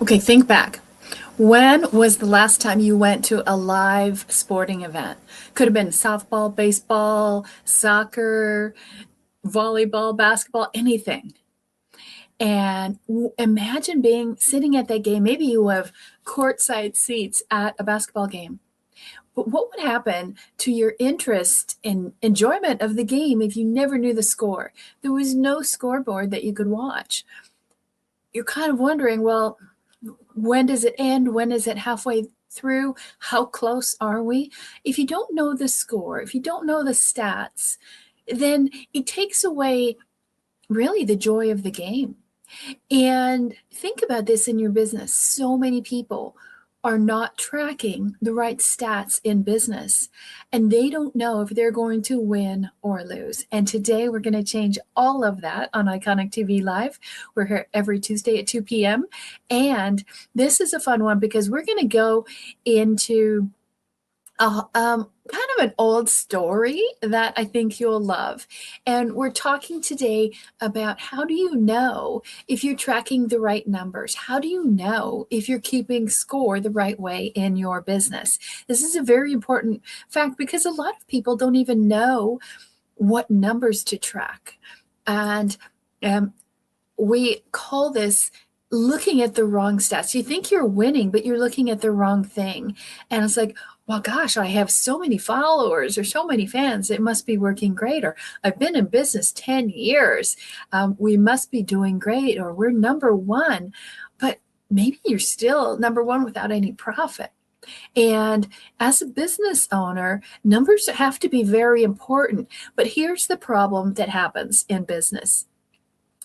Okay, think back. When was the last time you went to a live sporting event? Could have been softball, baseball, soccer, volleyball, basketball, anything. And imagine being sitting at that game. Maybe you have courtside seats at a basketball game. But what would happen to your interest and enjoyment of the game if you never knew the score? There was no scoreboard that you could watch. You're kind of wondering, well, when does it end? When is it halfway through? How close are we? If you don't know the score, if you don't know the stats, then it takes away really the joy of the game. And think about this in your business. So many people are not tracking the right stats in business, and they don't know if they're going to win or lose. And today we're going to change all of that on Iconic TV Live. We're here every Tuesday at 2 p.m. And this is a fun one because we're going to go into kind of an old story that I think you'll love. And we're talking today about how do you know if you're tracking the right numbers? How do you know if you're keeping score the right way in your business? This is a very important fact because a lot of people don't even know what numbers to track. And we call this looking at the wrong stats. You think you're winning, but you're looking at the wrong thing. And it's like, well, gosh, I have so many followers or so many fans. It must be working great. Or I've been in business 10 years. We must be doing great. Or we're number one. But maybe you're still number one without any profit. And as a business owner, numbers have to be very important. But here's the problem that happens in business.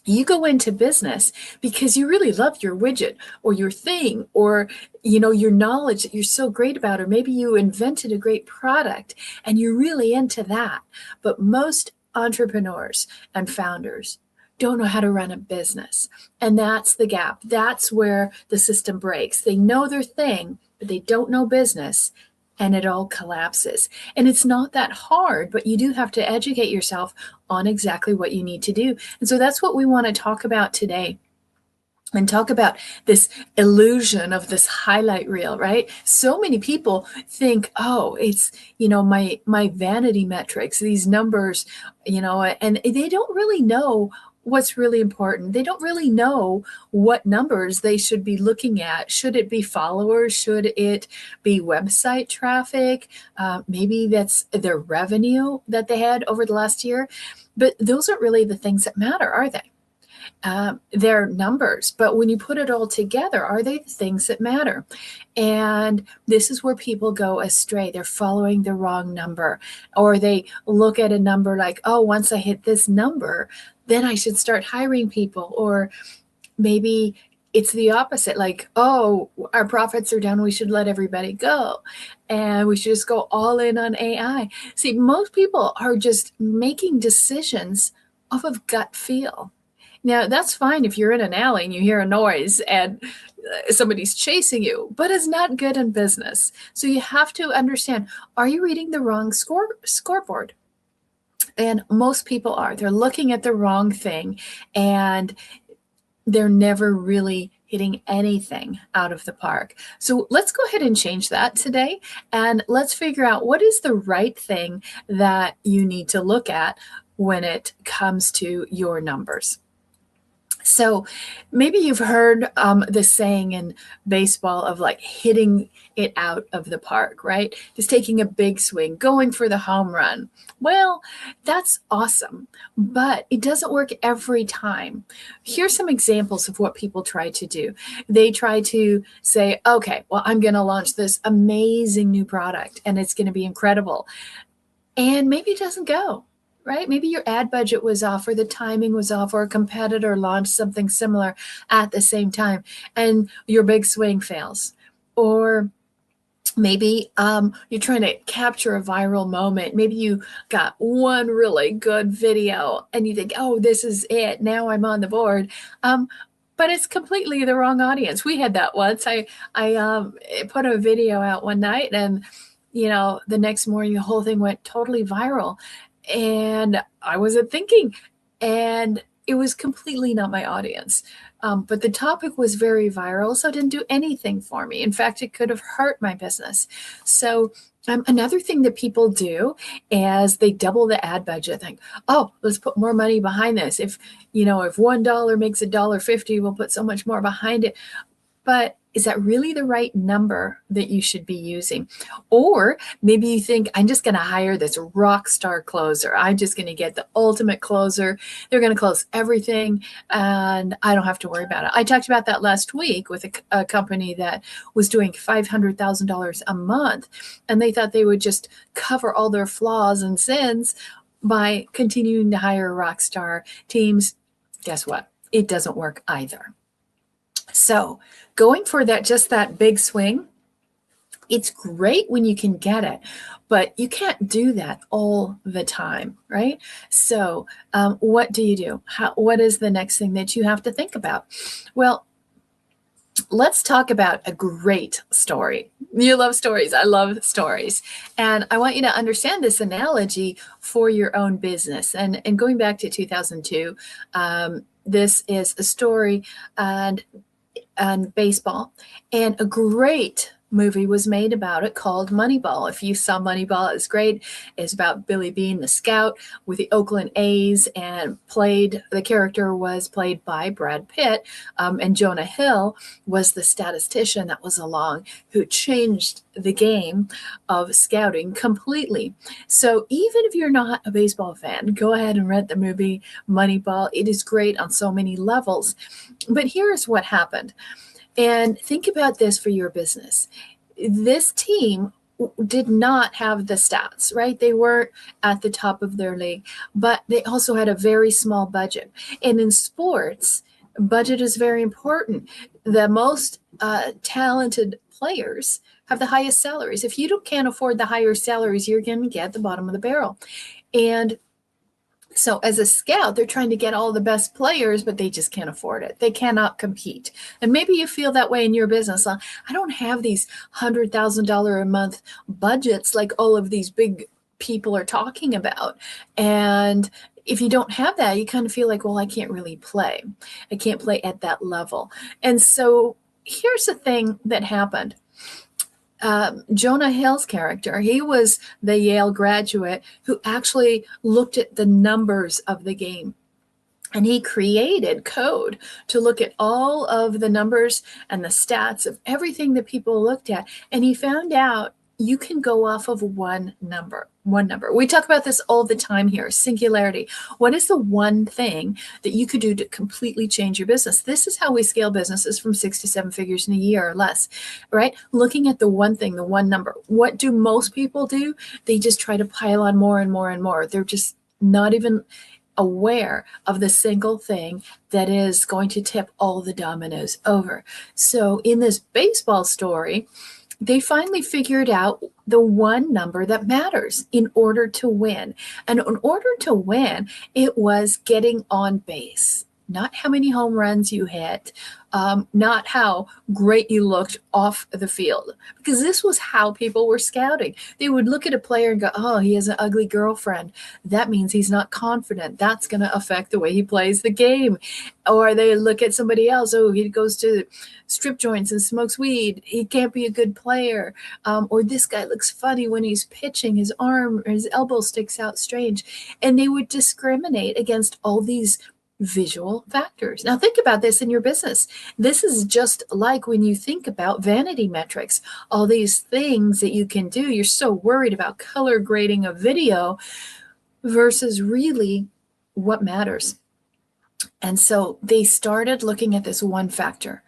You go into business because you really love your widget or your thing or your knowledge that you're so great about, or maybe you invented a great product and you're really into that. But most entrepreneurs and founders don't know how to run a business. And that's the gap. That's where the system breaks. They know their thing, but they don't know business, and it all collapses. And it's not that hard, but you do have to educate yourself on exactly what you need to do. And so that's what we want to talk about today, and talk about this illusion of this highlight reel, right? So many people think, oh, it's, my vanity metrics, these numbers, and they don't really know what's really important. They don't really know what numbers they should be looking at. Should it be followers? Should it be website traffic? Maybe that's their revenue that they had over the last year. But those aren't really the things that matter, are they? They're numbers, but when you put it all together, are they the things that matter? And this is where people go astray. They're following the wrong number, or they look at a number like, oh, once I hit this number, then I should start hiring people. Or maybe it's the opposite, like, oh, our profits are down, we should let everybody go, and we should just go all in on AI. See, most people are just making decisions off of gut feel. Now, that's fine if you're in an alley and you hear a noise and somebody's chasing you, but it's not good in business. So you have to understand, are you reading the wrong scoreboard? And most people are. They're looking at the wrong thing, and they're never really hitting anything out of the park. So let's go ahead and change that today, and let's figure out what is the right thing that you need to look at when it comes to your numbers. So maybe you've heard the saying in baseball of like hitting it out of the park, right? Just taking a big swing, going for the home run. Well, that's awesome, but it doesn't work every time. Here's some examples of what people try to do. They try to say, okay, well, I'm going to launch this amazing new product and it's going to be incredible. And maybe it doesn't go. Right? Maybe your ad budget was off, or the timing was off, or a competitor launched something similar at the same time and your big swing fails. Or maybe you're trying to capture a viral moment. Maybe you got one really good video and you think, oh, this is it. Now I'm on the board. But it's completely the wrong audience. We had that once. I put a video out one night, and the next morning the whole thing went totally viral. And I wasn't thinking, and it was completely not my audience. But the topic was very viral, so it didn't do anything for me. In fact, it could have hurt my business. So another thing that people do is they double the ad budget. Think, oh, let's put more money behind this. If $1 makes $1.50, we'll put so much more behind it. But is that really the right number that you should be using? Or maybe you think, I'm just going to hire this rock star closer. I'm just going to get the ultimate closer. They're going to close everything and I don't have to worry about it. I talked about that last week with a company that was doing $500,000 a month, and they thought they would just cover all their flaws and sins by continuing to hire rock star teams. Guess what? It doesn't work either. So going for that big swing, it's great when you can get it, but you can't do that all the time, right? So what do you do? What is the next thing that you have to think about? Well, let's talk about a great story. You love stories. I love stories. And I want you to understand this analogy for your own business. And going back to 2002, this is a story and baseball, and a great movie was made about it called Moneyball. If you saw Moneyball, it's great. It's about Billy Beane, the scout with the Oakland A's, and the character was played by Brad Pitt, and Jonah Hill was the statistician that was along who changed the game of scouting completely. So even if you're not a baseball fan, go ahead and rent the movie Moneyball. It is great on so many levels. But here's what happened. And think about this for your business. This team did not have the stats, right? They weren't at the top of their league, but they also had a very small budget. And in sports, budget is very important. The most talented players have the highest salaries. If you can't afford the higher salaries, you're going to get the bottom of the barrel. And so as a scout, they're trying to get all the best players, but they just can't afford it. They cannot compete. And maybe you feel that way in your business. I don't have these $100,000 a month budgets like all of these big people are talking about. And if you don't have that, you kind of feel like, well, I can't really play. I can't play at that level. And so here's the thing that happened. Jonah Hill's character, he was the Yale graduate who actually looked at the numbers of the game. And he created code to look at all of the numbers and the stats of everything that people looked at. And he found out you can go off of one number. We talk about this all the time here, singularity. What is the one thing that you could do to completely change your business? This is how we scale businesses from 6 to 7 figures in a year or less, right? Looking at the one thing, the one number. What do most people do? They just try to pile on more and more and more. They're just not even aware of the single thing that is going to tip all the dominoes over. So in this baseball story, they finally figured out the one number that matters in order to win. And in order to win, it was getting on base. Not how many home runs you hit, not how great you looked off the field, because this was how people were scouting. They would look at a player and go, oh, he has an ugly girlfriend. That means he's not confident. That's going to affect the way he plays the game. Or they look at somebody else. Oh, he goes to strip joints and smokes weed. He can't be a good player. Or this guy looks funny when he's pitching. His arm or his elbow sticks out strange. And they would discriminate against all these visual factors. Now think about this in your business. This is just like when you think about vanity metrics, all these things that you can do. You're so worried about color grading a video versus really what matters. And so they started looking at this one factor.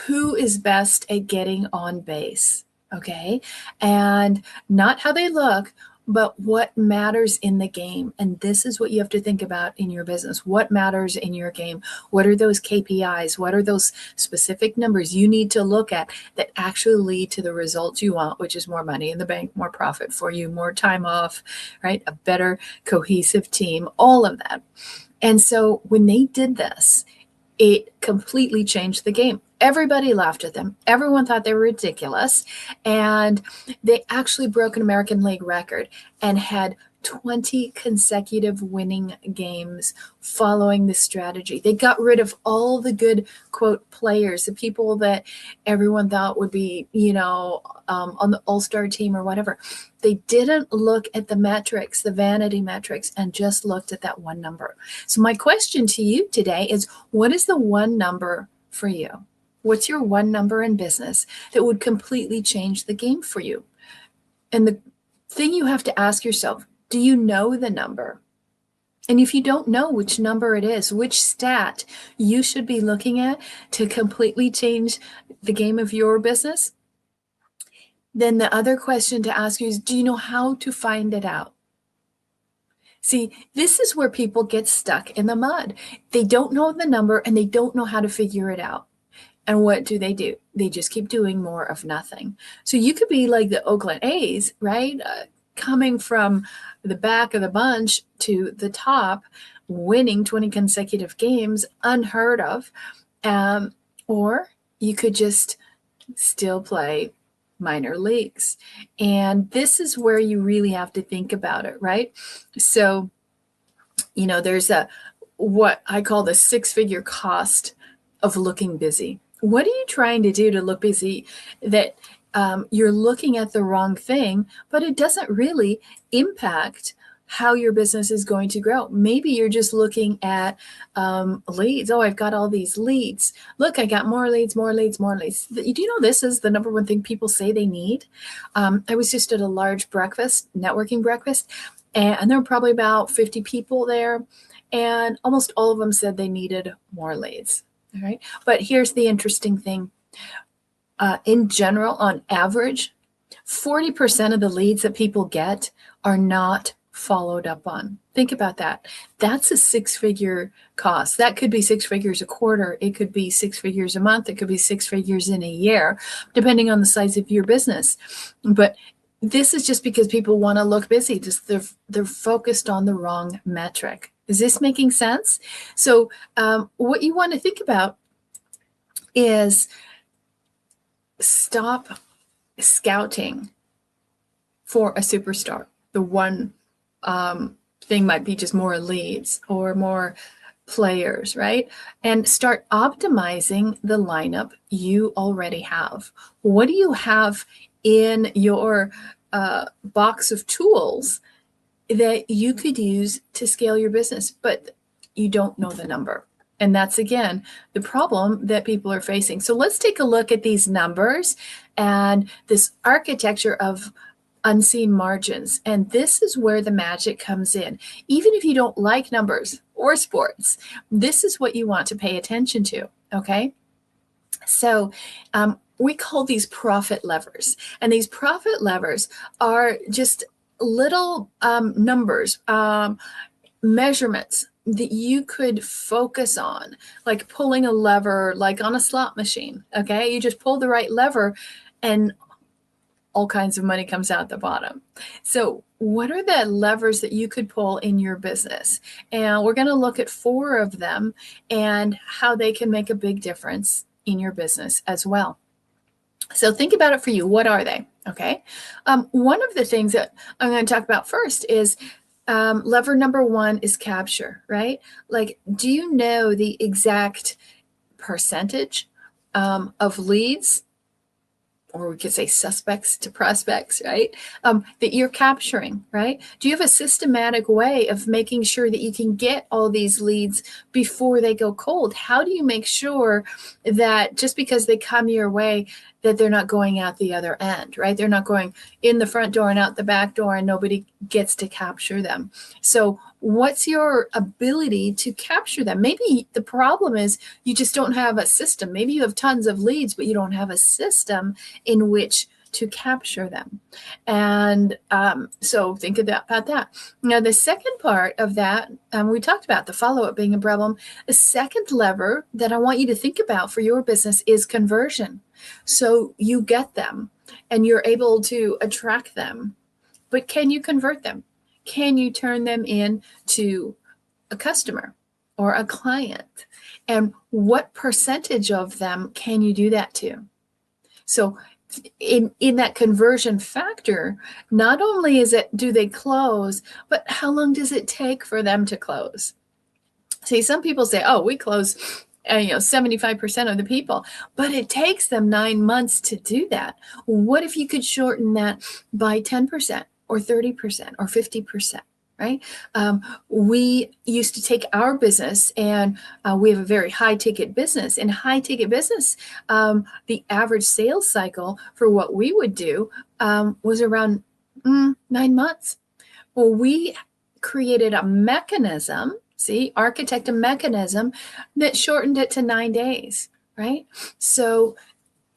Who is best at getting on base? Okay. And not how they look, but what matters in the game. And this is what you have to think about in your business. What matters in your game? What are those KPIs? What are those specific numbers you need to look at that actually lead to the results you want, which is more money in the bank, more profit for you, more time off, right? A better cohesive team, all of that. And so when they did this, it completely changed the game. Everybody laughed at them. Everyone thought they were ridiculous. And they actually broke an American League record and had 20 consecutive winning games following this strategy. They got rid of all the good, quote, players, the people that everyone thought would be, on the all-star team or whatever. They didn't look at the metrics, the vanity metrics, and just looked at that one number. So my question to you today is, what is the one number for you? What's your one number in business that would completely change the game for you? And the thing you have to ask yourself, do you know the number? And if you don't know which number it is, which stat you should be looking at to completely change the game of your business, then the other question to ask you is, do you know how to find it out? See, this is where people get stuck in the mud. They don't know the number and they don't know how to figure it out. And what do? They just keep doing more of nothing. So you could be like the Oakland A's, right? Coming from the back of the bunch to the top, winning 20 consecutive games, unheard of. Or you could just still play minor leagues. And this is where you really have to think about it, right? So, there's what I call the six-figure cost of looking busy. What are you trying to do to look busy that you're looking at the wrong thing, but it doesn't really impact how your business is going to grow? Maybe you're just looking at leads. Oh, I've got all these leads. Look, I got more leads, more leads, more leads. Do you know this is the number one thing people say they need? I was just at a large networking breakfast, and there were probably about 50 people there, and almost all of them said they needed more leads. All right. But here's the interesting thing. In general, on average, 40% of the leads that people get are not followed up on. Think about that. That's a six-figure cost. That could be six figures a quarter. It could be six figures a month. It could be six figures in a year, depending on the size of your business. But this is just because people want to look busy. Just they're focused on the wrong metric. Is this making sense? So what you want to think about is stop scouting for a superstar. The one thing might be just more leads or more players, right? And start optimizing the lineup you already have. What do you have in your box of tools that you could use to scale your business, but you don't know the number? And that's, again, the problem that people are facing. So let's take a look at these numbers and this architecture of unseen margins. And this is where the magic comes in. Even if you don't like numbers or sports, this is what you want to pay attention to, okay? So we call these profit levers. And these profit levers are just little numbers, measurements that you could focus on, like pulling a lever, like on a slot machine, okay? You just pull the right lever and all kinds of money comes out the bottom. So what are the levers that you could pull in your business? And we're going to look at 4 of them and how they can make a big difference in your business as well. So think about it for you. What are they? Okay. One of the things that I'm going to talk about first is lever number 1 is capture, right? Like, do you know the exact percentage of leads, or we could say suspects to prospects, right? That you're capturing, right? Do you have a systematic way of making sure that you can get all these leads before they go cold? How do you make sure that just because they come your way, that they're not going out the other end, right? They're not going in the front door and out the back door and nobody gets to capture them. So what's your ability to capture them? Maybe the problem is you just don't have a system. Maybe you have tons of leads, but you don't have a system in which to capture them. And so think about that. Now, the second part of that, we talked about the follow-up being a problem. The second lever that I want you to think about for your business is conversion. So you get them and you're able to attract them, but can you convert them? Can you turn them into a customer? or a client? And what percentage of them can you do that to? So in that conversion factor, not only is it do they close, but how long does it take for them to close? See, some people say, oh, we close 75% of the people, but it takes them 9 months to do that. What if you could shorten that by 10% or 30% or 50%? Right? We used to take our business, and we have a very high ticket business. In high ticket business, the average sales cycle for what we would do was around 9 months. Well, we created a mechanism, architect a mechanism that shortened it to 9 days, right? So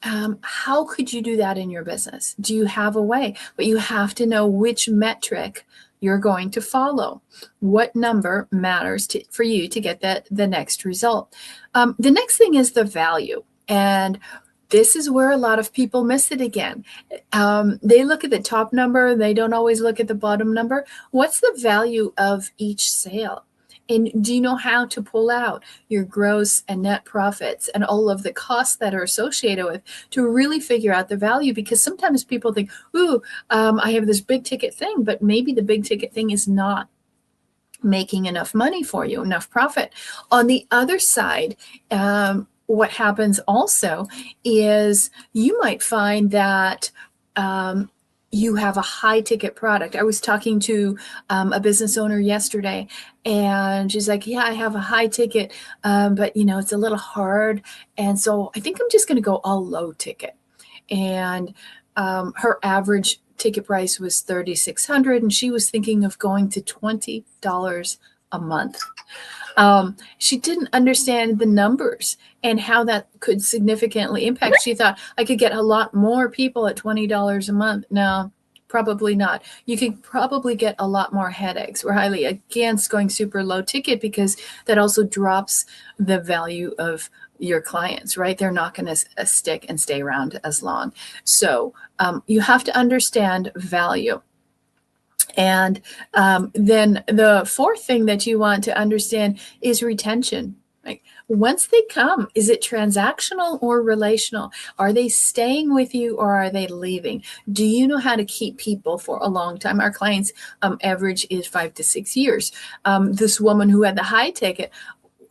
how could you do that in your business? Do you have a way? But you have to know which metric you're going to follow. What number matters for you to get the next result? The next thing is the value. And this is where a lot of people miss it again. They look at the top number. They don't always look at the bottom number. What's the value of each sale? And do you know how to pull out your gross and net profits and all of the costs that are associated with to really figure out the value? Because sometimes people think, ooh, I have this big ticket thing, but maybe the big ticket thing is not making enough money for you, enough profit. On the other side, what happens also is you might find that you have a high ticket product. I was talking to a business owner yesterday, and she's like, yeah, I have a high ticket, but it's a little hard. And so I think I'm just going to go all low ticket. And her average ticket price was $3,600, and she was thinking of going to $20 a month. She didn't understand the numbers and how that could significantly impact. She thought I could get a lot more people at $20 a month. No, probably not. You could probably get a lot more headaches. We're highly against going super low ticket because that also drops the value of your clients, right? They're not going to stick and stay around as long. So you have to understand value. And then the fourth thing that you want to understand is retention. Like, once they come, is it transactional or relational? Are they staying with you or are they leaving? Do you know how to keep people for a long time? Our clients' average is 5 to 6 years. This woman who had the high ticket,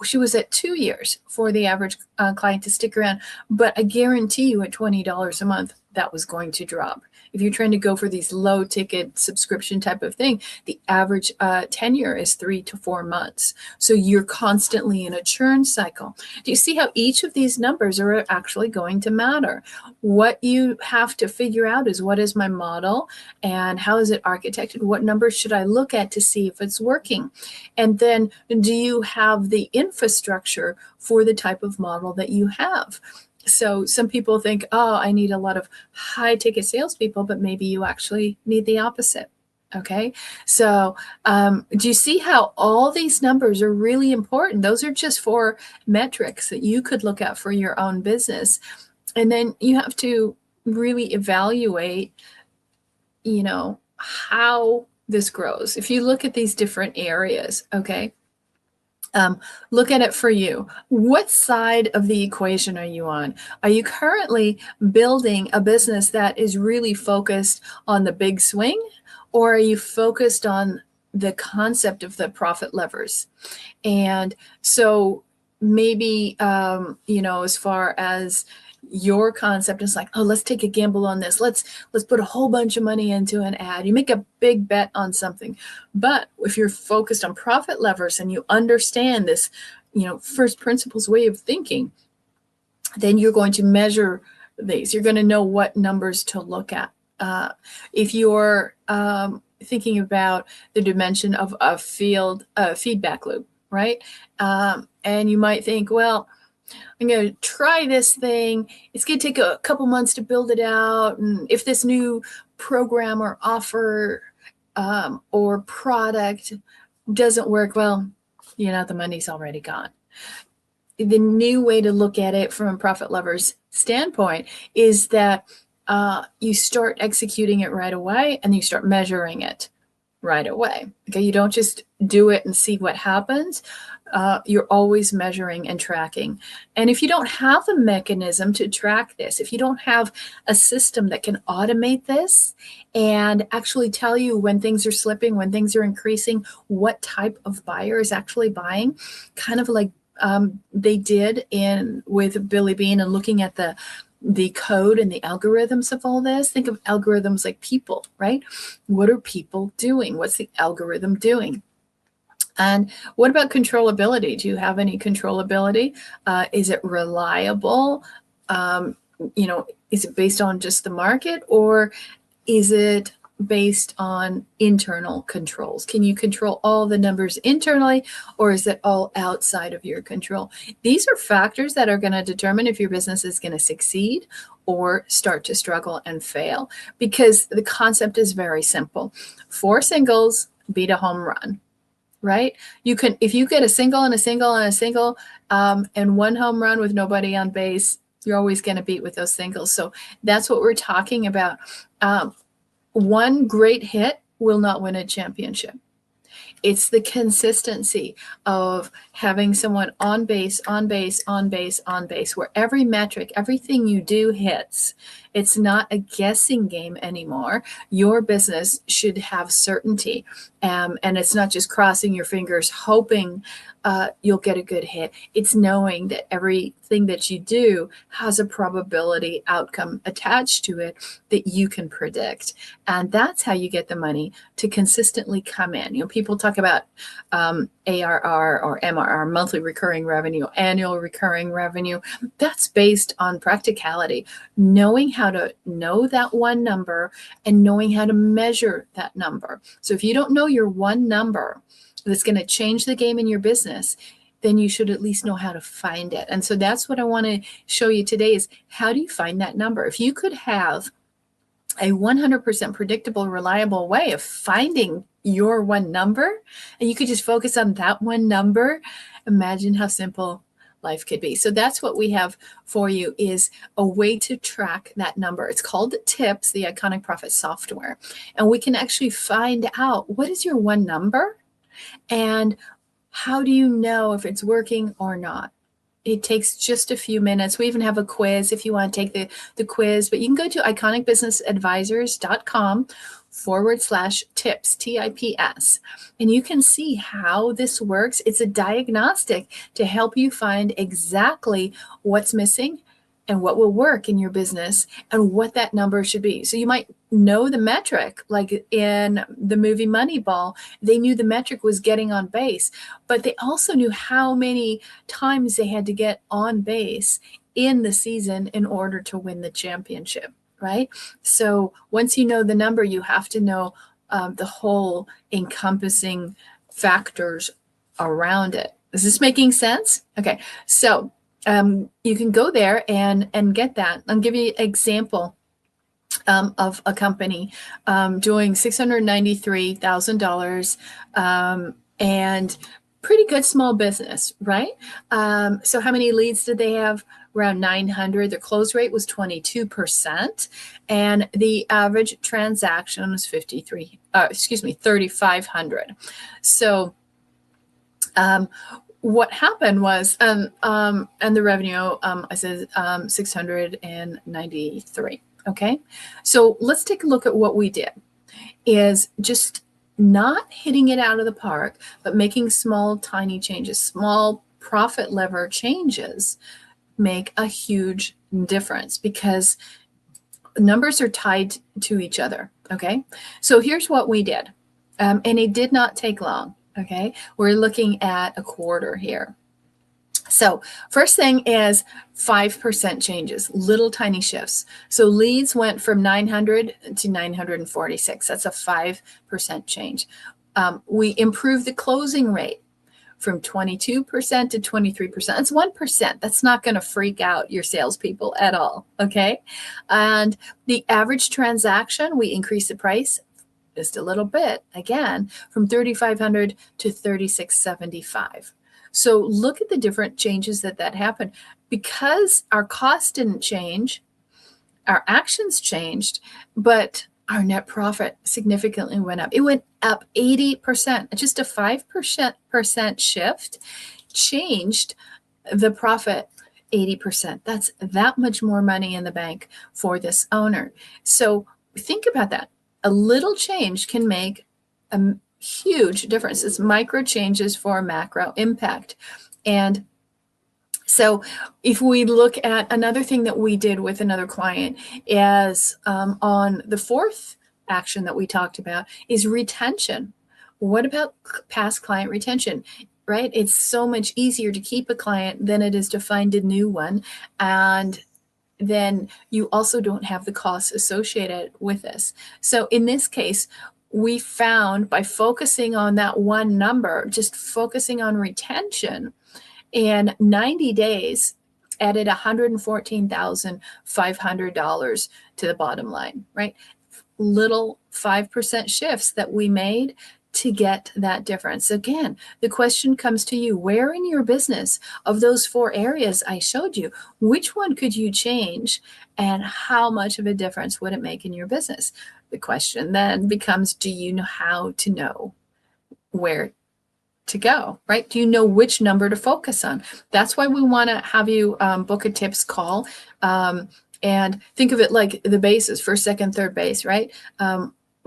she was at 2 years for the average client to stick around. But I guarantee you at $20 a month, that was going to drop. If you're trying to go for these low ticket subscription type of thing, the average tenure is 3 to 4 months. So you're constantly in a churn cycle. Do you see how each of these numbers are actually going to matter? What you have to figure out is, what is my model and how is it architected? What numbers should I look at to see if it's working? And then, do you have the infrastructure for the type of model that you have? So some people think, oh, I need a lot of high ticket salespeople, but maybe you actually need the opposite. Okay. So do you see how all these numbers are really important? Those are just 4 metrics that you could look at for your own business. And then you have to really evaluate, how this grows. If you look at these different areas, okay. Look at it for you. What side of the equation are you on? Are you currently building a business that is really focused on the big swing, or are you focused on the concept of the profit levers? And so maybe, as far as your concept is like, oh, let's take a gamble on this. Let's put a whole bunch of money into an ad. You make a big bet on something. But if you're focused on profit levers and you understand this, first principles way of thinking, then you're going to measure these. You're going to know what numbers to look at. If you're thinking about the dimension of a feedback loop, right? And you might think, well, I'm going to try this thing. It's going to take a couple months to build it out. And if this new program or offer or product doesn't work, well, the money's already gone. The new way to look at it from a profit levers standpoint is that you start executing it right away and you start measuring it right away. Okay, you don't just do it and see what happens. You're always measuring and tracking. And if you don't have a mechanism to track this, if you don't have a system that can automate this and actually tell you when things are slipping, when things are increasing, what type of buyer is actually buying, kind of like they did with Billy Bean and looking at the code and the algorithms of all this. Think of algorithms like people, right? What are people doing? What's the algorithm doing? And what about controllability? Do you have any controllability? Is it reliable? Is it based on just the market, or is it based on internal controls? Can you control all the numbers internally, or is it all outside of your control? These are factors that are going to determine if your business is going to succeed or start to struggle and fail, because the concept is very simple. 4 singles beat a home run. Right? If you get a single and a single and a single, and 1 home run with nobody on base, you're always going to beat with those singles. So that's what we're talking about. 1 great hit will not win a championship. It's the consistency of having someone on base, on base, on base, on base, where every metric, everything you do hits. It's not a guessing game anymore. Your business should have certainty. And it's not just crossing your fingers, hoping you'll get a good hit. It's knowing that everything that you do has a probability outcome attached to it that you can predict. And that's how you get the money to consistently come in. People talk about ARR or MRR, monthly recurring revenue, annual recurring revenue. That's based on practicality, knowing how to know that one number and knowing how to measure that number. So if you don't know your one number that's going to change the game in your business, then you should at least know how to find it. And so that's what I want to show you today is how do you find that number? If you could have a 100% predictable, reliable way of finding your one number, and you could just focus on that one number, imagine how simple life could be. So that's what we have for you, is a way to track that number. It's called TIPS, the Iconic Profit software. And we can actually find out what is your one number and how do you know if it's working or not. It takes just a few minutes. We even have a quiz if you want to take the quiz, but you can go to iconicbusinessadvisors.com/tips, TIPS, and you can see how this works. It's a diagnostic to help you find exactly what's missing and what will work in your business and what that number should be. So you might know the metric, like in the movie Moneyball, they knew the metric was getting on base, but they also knew how many times they had to get on base in the season in order to win the championship, right? So once you know the number, you have to know the whole encompassing factors around it. Is this making sense? Okay, so you can go there and get that. I'll give you an example of a company doing $693,000 and pretty good small business, right? So how many leads did they have? Around 900. Their close rate was 22%, and the average transaction was 3,500. So what happened was, and the revenue, I said 693. Okay, so let's take a look at what we did. Is just not hitting it out of the park, but making small, tiny changes, small profit lever changes make a huge difference because numbers are tied to each other. Okay, so here's what we did, and it did not take long. Okay, we're looking at a quarter here. So first thing is 5% changes, little tiny shifts. So leads went from 900 to 946. That's a 5% change. We improved the closing rate from 22% to 23%. That's 1%. That's not going to freak out your salespeople at all. Okay. And the average transaction, we increased the price just a little bit, again, from 3,500 to 3,675. So look at the different changes that happened. Because our cost didn't change, our actions changed, but our net profit significantly went up. It went up 80%. Just a 5% shift changed the profit 80%. That's that much more money in the bank for this owner. So think about that. A little change can make a huge difference. It's micro changes for macro impact. And so if we look at another thing that we did with another client is on the fourth action that we talked about is retention. What about past client retention? Right? It's so much easier to keep a client than it is to find a new one. And then you also don't have the costs associated with this. So in this case, we found by focusing on that one number, just focusing on retention, in 90 days, added $114,500 to the bottom line, right? Little 5% shifts that we made to get that difference. Again, the question comes to you, where in your business of those 4 areas I showed you, which one could you change and how much of a difference would it make in your business? The question then becomes, do you know how to know where to go, right? Do you know which number to focus on? That's why we want to have you book a tips call and think of it like the bases, first, second, third base, right?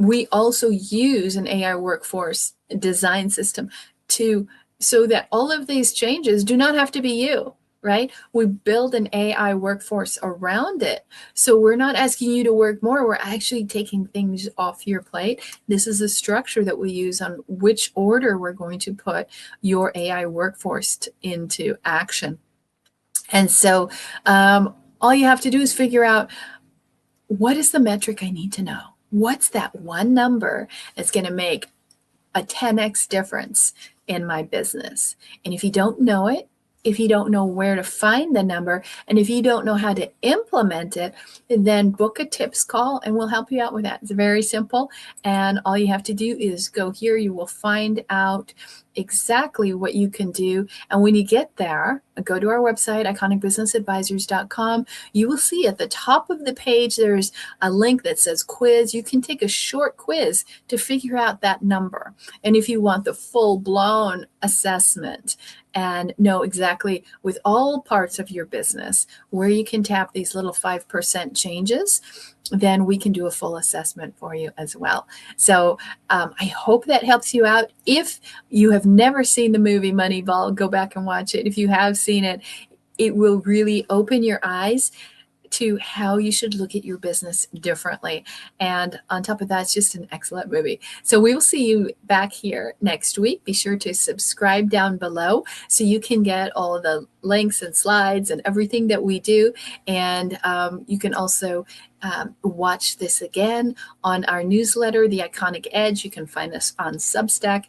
We also use an AI workforce design system so that all of these changes do not have to be you, right? We build an AI workforce around it. So we're not asking you to work more. We're actually taking things off your plate. This is a structure that we use on which order we're going to put your AI workforce into action. And so all you have to do is figure out, what is the metric I need to know? What's that one number that's going to make a 10x difference in my business? And if you don't know it, if you don't know where to find the number, and if you don't know how to implement it, then book a tips call and we'll help you out with that. It's very simple. And all you have to do is go here. You will find out exactly what you can do. And when you get there, go to our website, iconicbusinessadvisors.com. You will see at the top of the page, there's a link that says quiz. You can take a short quiz to figure out that number. And if you want the full-blown assessment and know exactly with all parts of your business where you can tap these little 5% changes, then we can do a full assessment for you as well. So I hope that helps you out. If you have never seen the movie Moneyball, go back and watch it. If you have seen it, it will really open your eyes to how you should look at your business differently. And on top of that, it's just an excellent movie. So we will see you back here next week. Be sure to subscribe down below so you can get all of the links and slides and everything that we do. And you can also watch this again on our newsletter, The Iconic Edge. You can find us on Substack.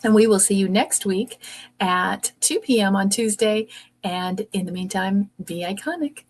And we will see you next week at 2 p.m. on Tuesday. And in the meantime, be iconic.